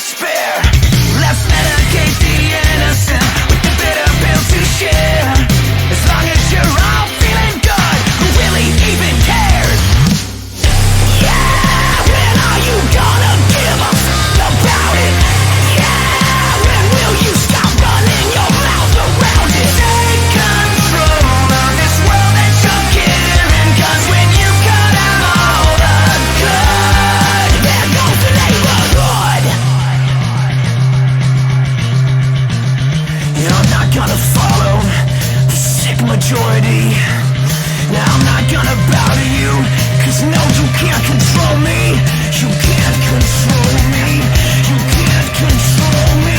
despair. Let's medicate the innocent with the bitter pill to share. As long as you're all feeling good, who really even cares? Yeah, when are you gonna give up about it? Yeah, when will you stop running your mouth around it? Take control of this world that you're given, 'cause when you cut out all the good, there goes the neighborhood. Yeah, I'm not gonna follow the sick majority. Now I'm not gonna bow to you, 'cause no, you can't control me. You can't control me. You can't control me.